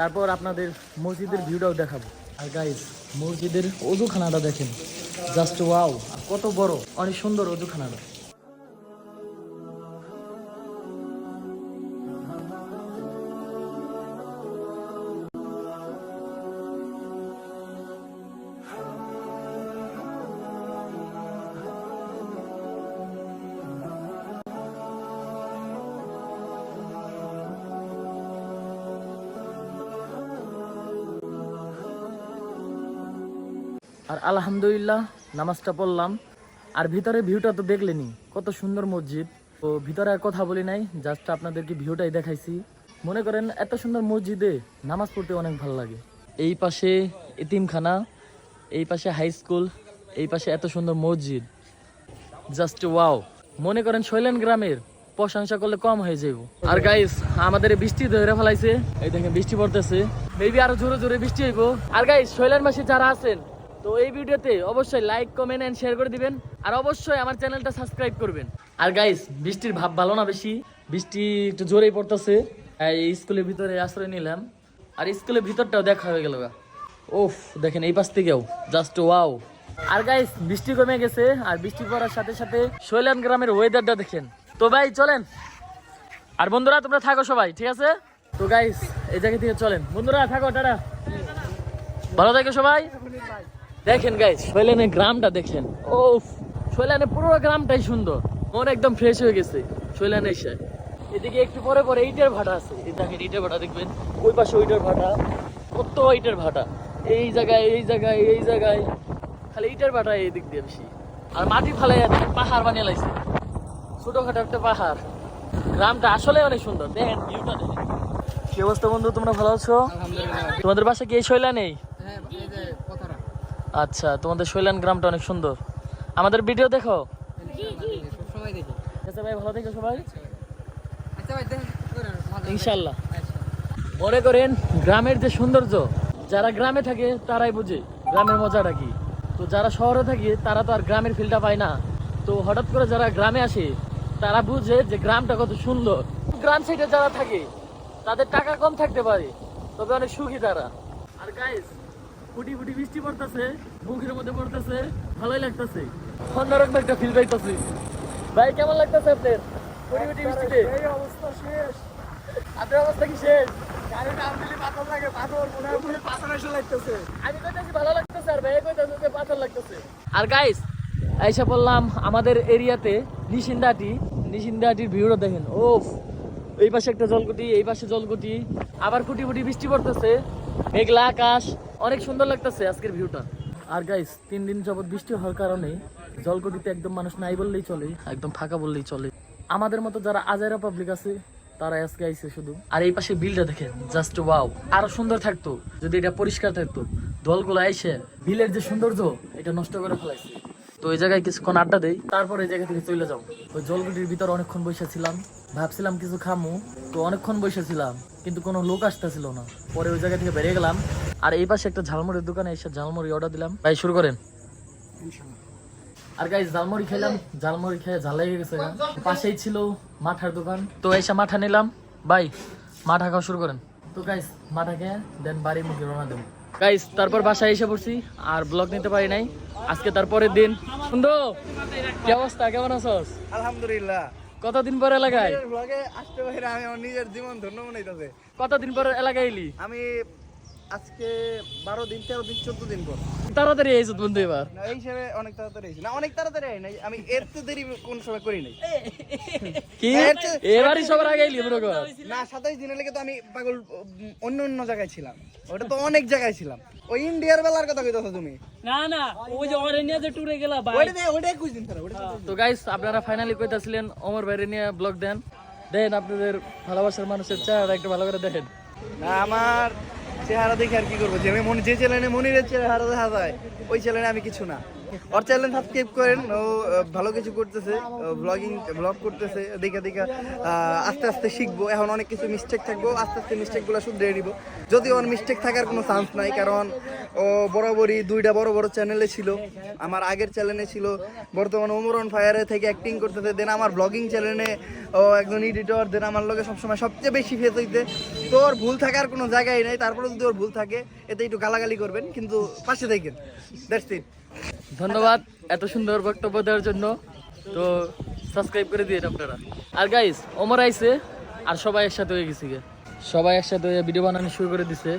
তারপর আপনাদের মসজিদের ভিউটাও দেখাবো। আর গাইস, মসজিদের ওযুখানাটা দেখেন, জাস্ট ওয়াও! আর কত বড়, অনেক সুন্দর ওযুখানাটা। আর আলহামদুলিল্লাহ নামাজটা পড়লাম। আর ভিতরে ভিউটা তো দেখলেনি, কত সুন্দর মসজিদ। তো ভিতরে আর কথা বলি নাই, জাস্ট আপনাদেরকে ভিউটাই দেখাইছি। মনে করেন এত সুন্দর মসজিদে নামাজ পড়তে অনেক ভালো লাগে। এই পাশে এতিমখানা, এই পাশে হাই স্কুল, এই পাশে এত সুন্দর মসজিদ, জাস্ট ওয়াও! মনে করেন শৈলেন গ্রামের প্রশংসা করলে কম হয়ে যাইব। আর গাইস, আমাদের বৃষ্টি ধরে ফেলাইছে, এই দেখেন বৃষ্টি পড়তেছে, মেবি আরো জোরে জোরে বৃষ্টি হইব। আর গাইস, শৈলেন মাসে যারা আছেন, তো এই ভিডিওতে অবশ্যই লাইক, কমেন্ট এন্ড শেয়ার করে দিবেন। আর অবশ্যই আমার চ্যানেলটা সাবস্ক্রাইব করবেন। আর গাইস, বৃষ্টির ভাব ভালো না বেশি, বৃষ্টি একটু জোরেই পড়তেছে। এই স্কুলের ভিতরে আশ্রয় নিলাম, আর স্কুলের ভিতরটাও দেখা হয়ে গেল। ওফ, দেখেন এই পাশ থেকেও জাস্ট ওয়াও! আর গাইস, বৃষ্টি কমে গেছে, আর বৃষ্টি পড়ার সাথে সাথে শৈলান গ্রামের ওয়েদারটা দেখেন। তো ভাই চলেন, আর বন্ধুরা তোমরা থাকো সবাই, ঠিক আছে? তো গাইস, এই জায়গা থেকে চলেন বন্ধুরা, থাকো, টাটা, ভালো থাকো সবাই। দেখেন গাইস, শৈলানের গ্রামটা দেখেন। ওফ, শৈলানের পুরো গ্রামটাই সুন্দর, মন একদম ফ্রেশ হয়ে গেছে শৈলানে এসে। এদিকে একটু পরে পরে ইটের ভাটা আছে, এই দেখেন ইটের ভাটা দেখবেন, ওই পাশে ইটের ভাটা, কত ইটের ভাটা, এই জায়গায় এই জায়গায় এই জায়গায় খালি ইটের ভাটা এই দিক দিয়ে বেশি। আর মাটি ফালাই পাহাড় বানিয়ে লাইছে, ছোটখাটো একটা পাহাড়। গ্রামটা আসলে অনেক সুন্দর, দেখেন ভিউটা দেখেন। কি অবস্থা বন্ধু, তোমরা ভালো আছো? তোমাদের বাসা কি এই শৈলা নেই? আচ্ছা, তোমাদের শৈলান গ্রামটা অনেক সুন্দর। আমাদের ভিডিও দেখো? আচ্ছা ভাই, ভালো থেকো সবাই, ইনশাল্লাহ। মনে করেন গ্রামের যে সৌন্দর্য, যারা গ্রামে থাকে তারাই বুঝে গ্রামের মজাটা কি। তো যারা শহরে থাকে তারা তো আর গ্রামের ফিলটা পায় না। তো হঠাৎ করে যারা গ্রামে আসে তারা বুঝে যে গ্রামটা কত সুন্দর। গ্রাম সাইডে যারা থাকে তাদের টাকা কম থাকতে পারে, তবে অনেক সুখী তারা। আর গাইস, ফুটি ফুটি বৃষ্টি পড়তেছে, মুখের মধ্যে পড়তেছে, ভালোই লাগতেছে, অন্যরকম একটা ফিল পাইতেছি। ভাই কেমন লাগতেছে আপনার ফুটি ফুটি বৃষ্টিতে? অবস্থা শেষ। আপনার অবস্থা কি শেষ? গাড়িটা আমদিলি পাথর লাগে, পাথর মনে হয় পুরো পাথর এসে লাগতেছে। আমি কইতাছি ভালো লাগতেছে, আর ভাই কইতাছে যে পাথর লাগতেছে। আর গাইস, আইসা বললাম আমাদের এরিয়াতে নিশিন্দাটির ভিউটা দেখেন। ওফ, এই পাশে একটা জলকুটি, এই পাশে জলকুটি, আবার ফুটি ফুটি বৃষ্টি পড়তেছে, মেঘলা আকাশ, অনেক সুন্দর লাগতেছে আজকের ভিউটা। আর গাইস, 3 দিন যাবত বৃষ্টি হওয়ার কারণে জলকুটিতে একদম মানুষ নাই বললেই চলে, একদম ফাঁকা বললেই চলে। আমাদের মতো যারা আজাইরা পাবলিক আছে তারা আজকে আইছে শুধু। আর এই পাশে বিলটা দেখেন, জাস্ট ওয়াও! আরো সুন্দর থাকতো যদি এটা পরিষ্কার থাকতো। দলগুলো আইসে বিলের যে সৌন্দর্য এটা নষ্ট করে ফেলাইছে। তো এই জায়গায় কিছুক্ষণ আড্ডা দেই, তারপর এই জায়গা থেকে চলে যাবো। ওই জলগুটির ভিতর অনেকক্ষণ বসেছিলাম, ভাবছিলাম কিছু খামু, তো অনেকক্ষণ বসেছিলাম কিন্তু কোনো লোক আসতেছিল না। পরে ওই জায়গা থেকে বেরিয়ে গেলাম। আর এই পাশে একটা ঝালমুড়ির দোকানে এসে ঝালমুড়ি অর্ডার দিলাম। ভাই শুরু করেন। আর গাইস, ঝালমুড়ি খেলাম, ঝালমুড়ি খেয়ে ঝাল লেগে গেছে। পাশেই ছিল মাঠার দোকান, তো এসে মাঠা নিলাম। ভাই মাঠা খাওয়া শুরু করেন। তো গাইস, মাঠা খেয়ে দেন বাড়ির মুখে রওনা দেবো। গাইস, তারপর বাসায় এসে পড়ছি, আর ব্লগ নিতে পারি নাই আজকে। তারপরের দিন বন্ধু, কি অবস্থা, কেমন আছোস? আলহামদুলিল্লাহ। কতদিন পর এলাকায় ব্লগে আসতে পারি, আমি আমার নিজের জীবন ধন্য মনে হইতাছে। কতদিন পর এলাকায় এলি? আমি আজকে 12 দিন 13 দিন 14 দিন পর। তাড়াতাড়ি আইছো বন্ধু এবার। না, এই হিসেবে অনেক তাড়াতাড়ি আইছি না, অনেক তাড়াতাড়ি আই নাই, আমি এর তো দেরি কোন সময় করি নাই। কি এবারই সবার আগে এলি মনে কর? না, 27 দিনের লেগে তো আমি পাগল অন্য অন্য জায়গায় ছিলাম, ওটা তো অনেক জায়গায় ছিলাম। ওই ইন্ডিয়ার বেলার কথা কইতাছো তুমি? না না, ওই যে অরণ্যে যে ট্যুরে গেলা ভাই, ওইটা 21 দিন ধরে ওটা। তো গাইস, আপনারা ফাইনালি কইতাছিলেন ওমর ভাইরে নিয়ে ব্লগ দেন। দেন আপনাদের ভালোবাসার মানুষের চেহারা একটু ভালো করে দেখেন। না, আমার চেহারা দেখে আর কি করবো, যে চ্যানেলে মনিরের চেহারা দেখা যায় ওই চ্যানেলে আমি কিছু না। ওর চ্যানেল সাবস্ক্রাইব করেন, ও ভালো কিছু করতেছে, ব্লগ করতেছে, দেখে দেখে আস্তে আস্তে শিখবো। এখন অনেক কিছু মিস্টেক থাকবো, আস্তে আস্তে মিস্টেকগুলো শুধরে দিব। যদি ওর মিস্টেক থাকার কোনো চান্স নাই, কারণ ও বরাবরই দুইটা বড় বড় চ্যানেলে ছিল। আমার আগের চ্যানেলে ছিল, বর্তমানে ওমর অন ফায়ারে থেকে অ্যাক্টিং করতেছে, দেন আমার ব্লগিং চ্যানেলে ও একজন এডিটর, দেন আমার লগে সবসময় সবচেয়ে বেশি ফেস হইতে। তো ওর ভুল থাকার কোনো জায়গায় নেই, তারপরে যদি ওর ভুল থাকে এতে একটু গালাগালি করবেন, কিন্তু পাশে থাকেন। That's it. ধন্যবাদ এত সুন্দর বক্তব্য দেওয়ার জন্য। তো সাবস্ক্রাইব করে দিয়ে আপনারা। আর গাইস, ওমর আইছে আর সবাই একসাথে হয়ে গেছি গে। সবাই একসাথে হয়ে ভিডিও বানানো শুরু করে দিছে।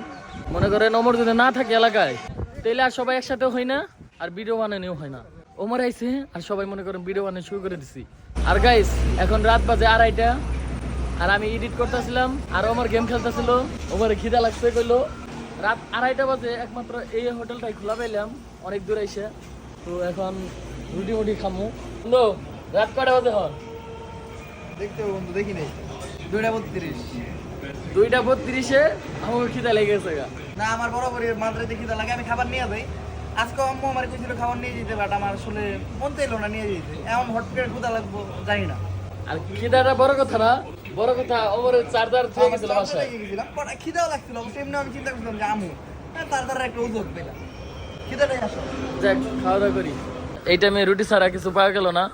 মনে করেন ওমর যদি না থাকে এলাকায়, তাহলে আর সবাই একসাথে হয় না, আর ভিডিও বানানোও হয় না। ওমর আইছে আর সবাই মনে করেন ভিডিও বানানো শুরু করে দিছি। আর গাইস, এখন রাত বাজে 2:30, আর আমি এডিট করতেছিলাম আর ওমর গেম খেলতেছিল। ওমর খিদা লাগছে, কইলো রাত 2:30 বাজে, একমাত্র এই হোটেলটাই খোলা পাইলাম অনেক দূর আইসে। তো এখন রুটি মুটি খামু। বন্ধু, রাত কয়টা বাজে হন? দেখতে হবে বন্ধু, দেখি নেই। 2:32। 2:32-এ আমার খিদা লেগে গেছে গা। না, আমার বরাবরই মাত্রায় দেখি তো লাগে, আমি খাবার নিয়ে যাই। আজকে আম্মু আমার কইছিল খাবার নিয়ে যেতে, বাট আমার আসলে মন চাইলো না নিয়ে যেতে। এমন হট করে ক্ষুধা লাগবো জানি না। আর খিদাটা বড় কথা না, বড় কথা ওমরের চার্জার থেকে গেছিল আমার বাসায়। লেগে গেছিলাম, but খিদাও লাগছিল। অবশ্য এমনি আমি চিন্তা করছিলাম যে আমু তার একটা ওজন পেলাম, খিদাটাই আসো। যাক, খাওয়া দাওয়া করি। এই টাইমে রুটি ছাড়া কিছু পাওয়া গেল না,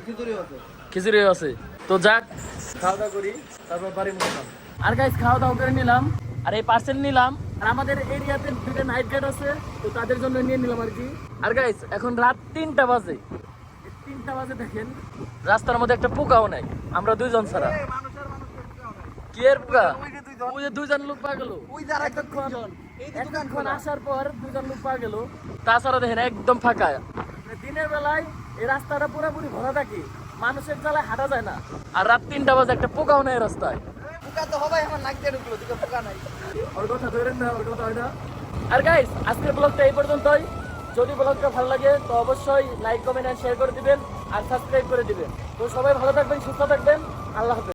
খিচুড়ি আছে। খিচুড়ি আছে। তো যাক, খাওয়া দাওয়া করি, তারপর বাড়ি মুখলাম। আর গাইস, খাওয়া দাওয়া করে নিলাম, আর এই পার্সেল নিলাম। আর আমাদের এরিয়াতে 2টা নাইট গার্ড আছে, তো তাদের জন্য নিয়ে নিলাম আর কি। আর গাইস, এখন রাত 3টা বাজে। 3টা বাজে দেখেন, রাস্তার মধ্যে একটা পোকাও নাই, আমরা 2জন ছাড়া। কি এর পোকা? ওই যে 2জন লোক পা গেল। ওই যার একটা এতক্ষণ আসার পর 2জন লোক পা গেল। তাছাড়া দেখেন একদম ফাঁকা। দিনের বেলায় এই রাস্তাটা পুরোপুরি ভরা থাকে, মানুষের জ্বালায় হাঁটা যায় না। আর রাত 3টা বাজে একটা পোকাও নেই রাস্তায়। পোকা তো হবে, আমার নাক দিয়ে ঢুকলো, দুটো পোকা নাই। ওর কথা ধরেন না, ওর কথা হয় না। আর গাইস, আজকের ব্লগটা এই পর্যন্তই। যদি ব্লগটা ভালো লাগে তো অবশ্যই লাইক, কমেন্ট আর শেয়ার করে দিবেন, আর সাবস্ক্রাইব করে দিবেন। তো সবাই ভালো থাকবেন, সুস্থ থাকবেন। আল্লাহ হাফেজ।